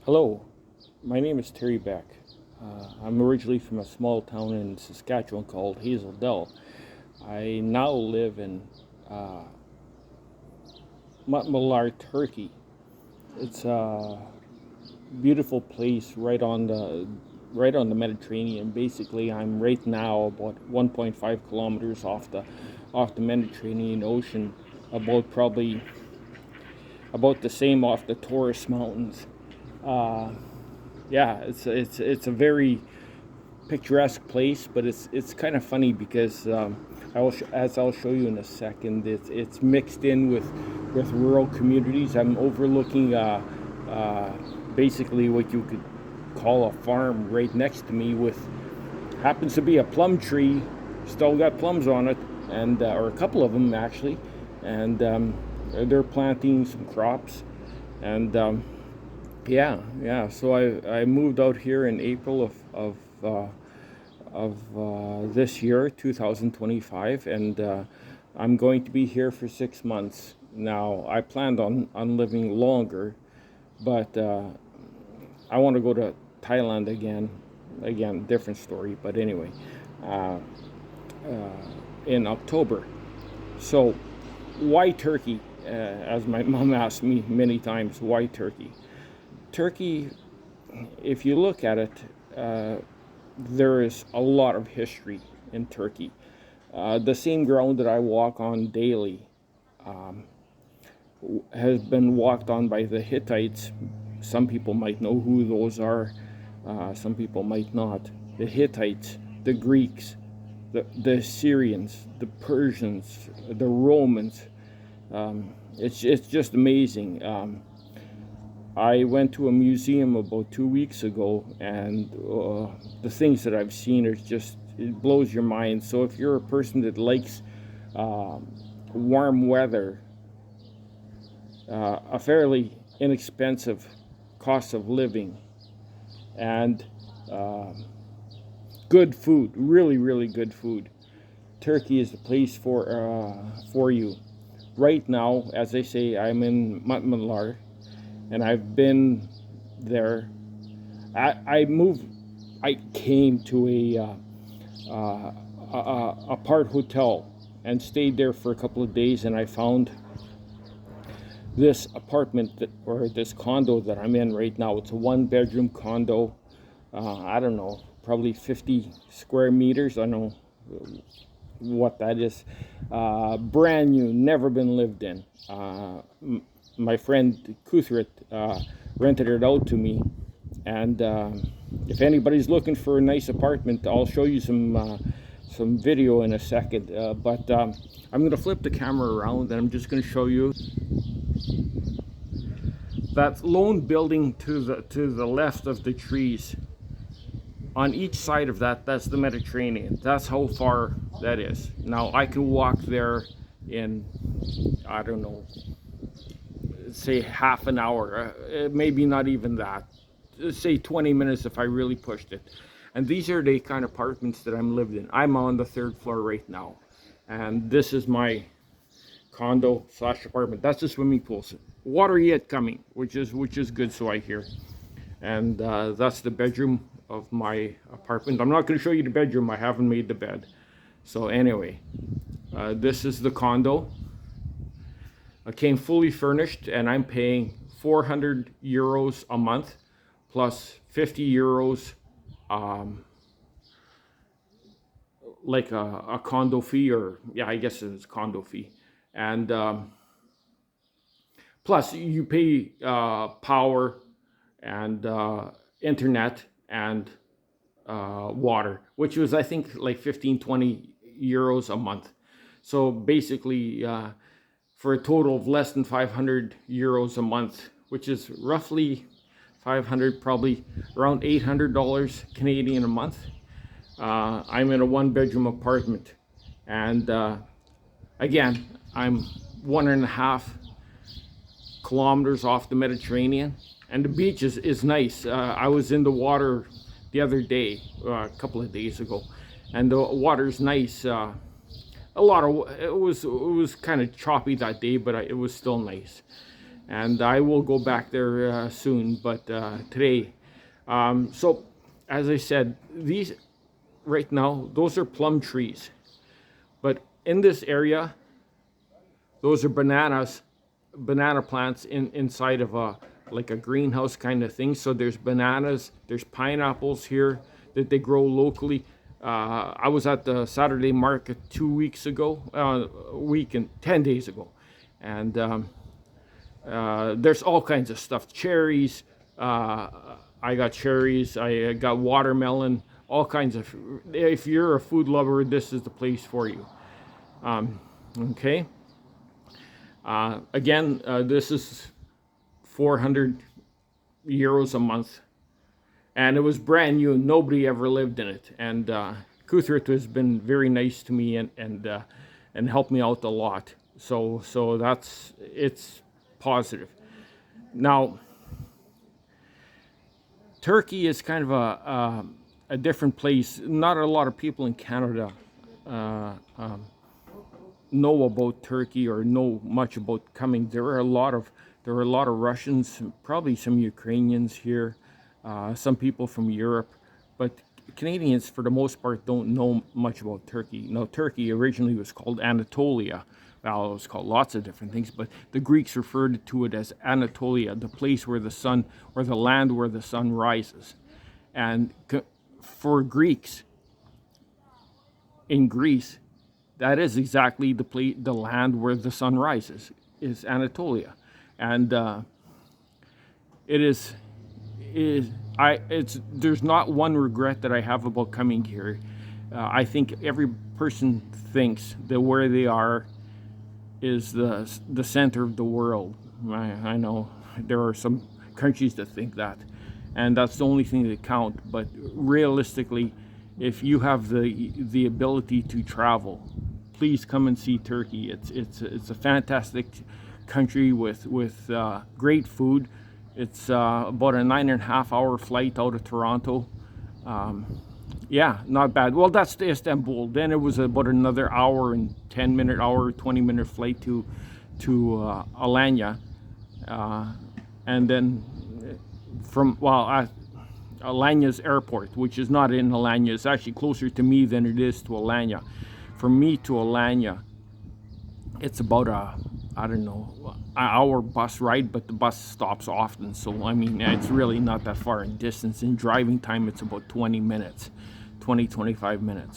Hello, my name is Terry Beck. I'm originally from a small town in Saskatchewan called Hazel Dell. I now live in uh, Muhmutlar, Turkey. It's a beautiful place right on the Mediterranean. Basically, I'm right now about 1.5 kilometers off the Mediterranean Ocean, probably about the same off the Taurus Mountains. Uh, yeah, it's a very picturesque place, but it's kind of funny because as I'll show you in a second, it's mixed in with rural communities. I'm overlooking basically what you could call a farm right next to me, with happens to be a plum tree, still got plums on it, and or a couple of them actually, and they're planting some crops, and yeah. So I moved out here in April of this year, 2025, and I'm going to be here for 6 months. Now, I planned on living longer, but I want to go to Thailand again. Again, different story, but anyway, uh, in October. So, why Turkey? As my mom asked me many times, why Turkey? Turkey, if you look at it, uh, there is a lot of history in Turkey. The same ground that I walk on daily has been walked on by the Hittites. Some people might know who those are, some people might not. The Hittites, the Greeks, the Assyrians, the Persians, the Romans. It's just amazing. I went to a museum about 2 weeks ago, and the things that I've seen are just, it blows your mind. So if you're a person that likes warm weather, a fairly inexpensive cost of living, and good food, really good food, Turkey is the place for you. Right now, as I say, I'm in Muhmutlar, and I've been there. I moved. I came to a part hotel and stayed there for a couple of days, and I found this apartment or this condo that I'm in right now. It's a one-bedroom condo. I don't know, probably 50 square meters. I don't know what that is. Brand new, never been lived in. My friend Kuthrit rented it out to me, and if anybody's looking for a nice apartment, I'll show you some video in a second. But I'm going to flip the camera around, and I'm just going to show you that lone building to the left of the trees. On each side of that's the Mediterranean. That's how far that is. Now I can walk there in, I don't know, say half an hour, maybe not even that, say 20 minutes if I really pushed it. And these are the kind of apartments that I'm living in. I'm on the third floor right now, and this is my condo slash apartment. That's the swimming pool. Water yet coming, which is good, so I hear. And that's the bedroom of my apartment. I'm not going to show you the bedroom. I haven't made the bed. So anyway, this is the condo. I came fully furnished, and I'm paying 400 euros a month plus 50 euros like a condo fee, or yeah, I guess it's condo fee. And plus you pay power and internet and water, which was I think like 15-20 euros a month. So basically for a total of less than 500 euros a month, which is roughly 500, probably around $800 Canadian a month. I'm in a one-bedroom apartment, and again, I'm 1.5 kilometers off the Mediterranean, and the beach is nice. I was in the water the other day, a couple of days ago, and the water's nice. It was kind of choppy that day, but it was still nice. and I will go back there soon. But today, so as I said, these right now, those are plum trees. But in this area, those are banana plants inside of a like a greenhouse kind of thing. So there's bananas, there's pineapples here that they grow locally. I was at the Saturday market 2 weeks ago, a week and 10 days ago, and there's all kinds of stuff. Cherries, I got cherries, I got watermelon, all kinds of. If you're a food lover, this is the place for you. Okay. Again, this is 400 euros a month, and it was brand new. Nobody ever lived in it, and Kuthrit has been very nice to me and helped me out a lot. So it's positive. Now, Turkey is kind of a different place. Not a lot of people in Canada know about Turkey or know much about coming. There are a lot of Russians, probably some Ukrainians here, some people from Europe, but Canadians for the most part don't know much about Turkey. Now, Turkey originally was called Anatolia. Well, it was called lots of different things, but the Greeks referred to it as Anatolia, the place where the sun, or the land where the sun rises. And for Greeks in Greece, that is exactly the land where the sun rises, is Anatolia. And there's not one regret that I have about coming here. I think every person thinks that where they are is the center of the world. I know there are some countries that think that, and that's the only thing that counts. But realistically, if you have the ability to travel, please come and see Turkey. It's a fantastic country with great food. It's about a 9.5 hour flight out of Toronto. Yeah, not bad. Well, that's to Istanbul. Then it was about another hour and 10-minute, 20-minute flight to Alanya, and then from Alanya's airport, which is not in Alanya. It's actually closer to me than it is to Alanya. From me to Alanya, it's about an hour bus ride, but the bus stops often. So, I mean, it's really not that far in distance. In driving time, it's about 25 minutes.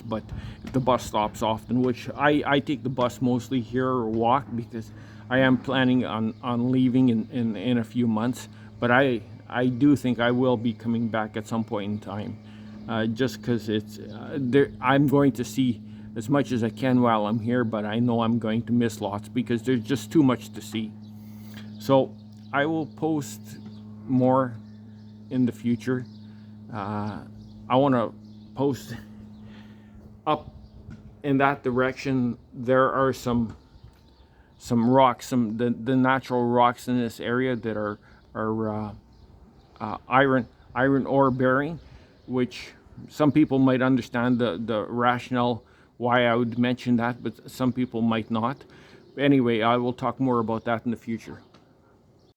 But if the bus stops often, which I take the bus mostly here or walk, because I am planning on leaving in a few months. But I do think I will be coming back at some point in time, just because it's I'm going to see as much as I can while I'm here, but I know I'm going to miss lots because there's just too much to see. So I will post more in the future. I want to post up in that direction. There are some rocks, the natural rocks in this area that are iron ore bearing, which some people might understand the rationale why I would mention that, but some people might not. Anyway, I will talk more about that in the future.